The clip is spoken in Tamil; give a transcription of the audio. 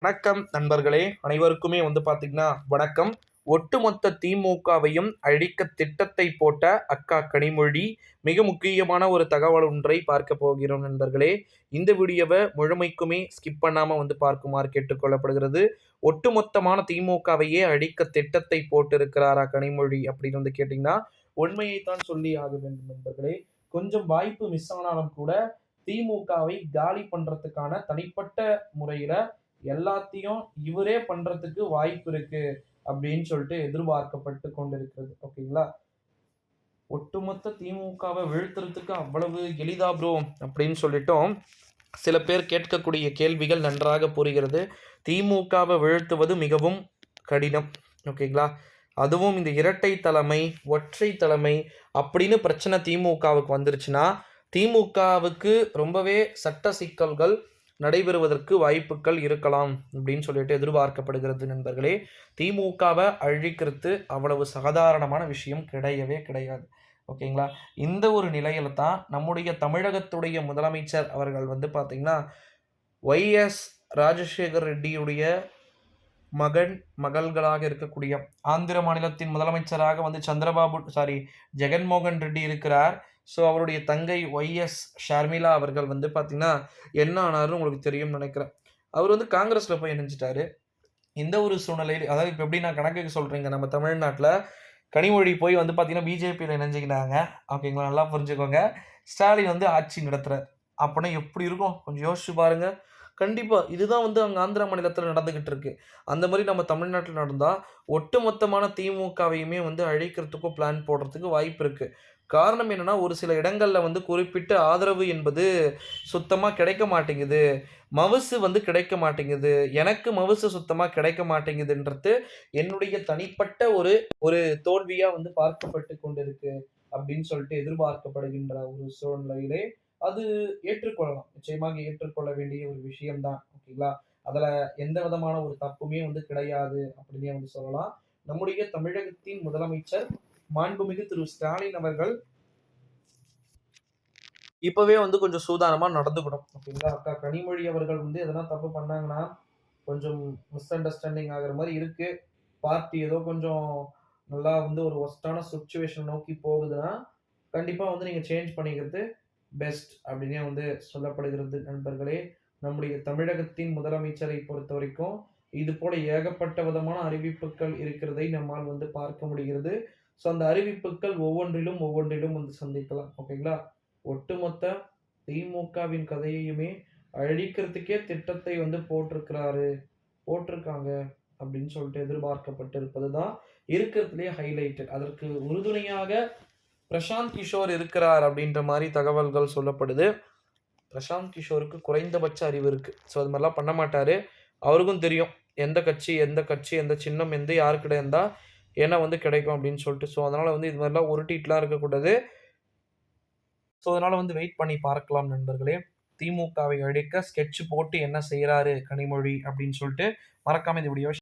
வணக்கம் நண்பர்களே, அனைவருக்குமே பார்த்தீங்கன்னா வணக்கம். ஒட்டுமொத்த திமுகவையும் அழிக்க திட்டத்தை போட்ட அக்கா கனிமொழி மிக முக்கியமான ஒரு தகவல் ஒன்றை பார்க்க போகிறோம் நண்பர்களே. இந்த வீடியோவை முழுமைக்குமே ஸ்கிப் பண்ணாம பார்க்குமாறு கேட்டுக்கொள்ளப்படுகிறது. ஒட்டுமொத்தமான திமுகவையே அழிக்க திட்டத்தை போட்டிருக்கிறாரா கனிமொழி அப்படின்னு கேட்டீங்கன்னா உண்மையைத்தான் சொல்லி ஆக வேண்டும் நண்பர்களே. கொஞ்சம் வாய்ப்பு மிஸ் ஆனாலும் கூட திமுகவை காலி பண்றதுக்கான தனிப்பட்ட முறையில எல்லாத்தையும் இவரே பண்றதுக்கு வாய்ப்பு இருக்கு அப்படின்னு சொல்லிட்டு எதிர்பார்க்கப்பட்டு கொண்டிருக்கிறது. ஓகேங்களா? ஒட்டுமொத்த திமுகவை வீழ்த்துறதுக்கு அவ்வளவு எளிதா ப்ரோ அப்படின்னு சொல்லிட்டோம் சில பேர் கேட்கக்கூடிய கேள்விகள் நன்றாக புரிகிறது. திமுகவை வீழ்த்துவது மிகவும் கடினம். ஓகேங்களா? அதுவும் இந்த இரட்டை தலைமை, ஒற்றை தலைமை அப்படின்னு பிரச்சனை திமுகவுக்கு வந்துருச்சுன்னா திமுகவுக்கு ரொம்பவே சட்ட சிக்கல்கள் நடைபெறுவதற்கு வாய்ப்புகள் இருக்கலாம் அப்படின்னு சொல்லிட்டு எதிர்பார்க்கப்படுகிறது நண்பர்களே. திமுகவை அழிக்கிறது அவ்வளவு சாதாரணமான விஷயம் கிடையவே கிடையாது. ஓகேங்களா? இந்த ஒரு நிலையில தான் நம்முடைய தமிழகத்துடைய முதலமைச்சர் அவர்கள் பார்த்தீங்கன்னா ஒய்எஸ் ராஜசேகர் ரெட்டியுடைய மகள்களாக இருக்கக்கூடிய ஆந்திர மாநிலத்தின் முதலமைச்சராக ஜெகன்மோகன் ரெட்டி இருக்கிறார். ஸோ அவருடைய தங்கை ஒய்எஸ் ஷர்மிளா அவர்கள் பார்த்தீங்கன்னா என்ன ஆனாருன்னு உங்களுக்கு தெரியும்னு நினைக்கிறேன். அவர் காங்கிரஸில் போய் இணைஞ்சிட்டாரு. இந்த ஒரு சூழ்நிலையில் அதாவது இப்போ எப்படி நான் கணக்குக்கு சொல்கிறேங்க, நம்ம தமிழ்நாட்டில் கனிமொழி போய் பார்த்தீங்கன்னா பிஜேபியில் இணைஞ்சிக்கிட்டாங்க. ஓகேங்களா? நல்லா புரிஞ்சுக்கோங்க. ஸ்டாலின் ஆட்சி நடத்துகிறார். அப்படின்னா எப்படி இருக்கும் கொஞ்சம் யோசிச்சு பாருங்க. கண்டிப்பாக இதுதான் அங்கே ஆந்திரா மாநிலத்தில் நடந்துக்கிட்டு இருக்கு. அந்த மாதிரி நம்ம தமிழ்நாட்டில் நடந்தால் ஒட்டுமொத்தமான திமுகவையுமே அழிக்கிறதுக்கும் பிளான் போடுறதுக்கு வாய்ப்பு இருக்குது. காரணம் என்னன்னா ஒரு சில இடங்களில் குறிப்பிட்ட ஆதரவு என்பது சுத்தமாக கிடைக்க மாட்டேங்குது. மவுசு கிடைக்க மாட்டேங்குது. எனக்கு மவுசு சுத்தமாக கிடைக்க மாட்டேங்குதுன்றது என்னுடைய தனிப்பட்ட ஒரு ஒரு தோல்வியாக பார்க்கப்பட்டு கொண்டிருக்கு அப்படின்னு சொல்லிட்டு எதிர்பார்க்கப்படுகின்ற ஒரு சூழ்நிலையிலே அது ஏற்றுக்கொள்ளலாம். நிச்சயமாக ஏற்றுக்கொள்ள வேண்டிய ஒரு விஷயம்தான். ஓகேங்களா? அதுல எந்த விதமான ஒரு தப்புமே கிடையாது அப்படின்னே சொல்லலாம். நம்முடைய தமிழகத்தின் முதலமைச்சர் மாண்புமிகு திரு ஸ்டாலின் அவர்கள் இப்பவே கொஞ்சம் சூதானமா நடந்துக்கணும். ஓகேங்களா? அக்கா கனிமொழி அவர்கள் எதனா தப்பு பண்ணாங்கன்னா கொஞ்சம் மிஸ் அண்டர்ஸ்டாண்டிங் ஆகுற மாதிரி இருக்கு. பார்ட்டி ஏதோ கொஞ்சம் நல்லா ஒரு ஒர்ஸ்டான சிச்சுவேஷன் நோக்கி போகுதுன்னா கண்டிப்பா நீங்க சேஞ்ச் பண்ணிக்கிறது பெஸ்ட் அப்படின்னே சொல்லப்படுகிறது நண்பர்களே. நம்முடைய தமிழகத்தின் முதலமைச்சரை பொறுத்த வரைக்கும் இது போல ஏகப்பட்ட விதமான அறிவிப்புகள் இருக்கிறதை நம்மால் பார்க்க முடிகிறது. ஸோ அந்த அறிவிப்புகள் ஒவ்வொன்றிலும் சந்திக்கலாம். ஓகேங்களா? ஒட்டுமொத்த திமுகவின் கதையையுமே அழிக்கிறதுக்கே திட்டத்தை போட்டிருக்காங்க அப்படின்னு சொல்லிட்டு எதிர்பார்க்கப்பட்டு இருப்பது தான் இருக்கிறதுலே ஹைலைட். அதற்கு உறுதுணையாக பிரசாந்த் கிஷோர் இருக்கிறார் அப்படின்ற மாதிரி தகவல்கள் சொல்லப்படுது. பிரசாந்த் கிஷோருக்கு குறைந்தபட்ச அறிவு இருக்கு. ஸோ அது மாதிரிலாம் பண்ண மாட்டாரு. அவருக்கும் தெரியும் எந்த கட்சி எந்த சின்னம் யாருக்கிட்ட இருந்தா என்ன கிடைக்கும் அப்படின்னு சொல்லிட்டு. ஸோ அதனால இது மாதிரிலாம் உருட்டிட்டுலாம் இருக்கக்கூடாது. ஸோ அதனால வெயிட் பண்ணி பார்க்கலாம் நண்பர்களே. திமுகவை அழிக்க ஸ்கெட்ச் போட்டு என்ன செய்யறாரு கனிமொழி அப்படின்னு சொல்லிட்டு மறக்காம இந்த வீடியோவை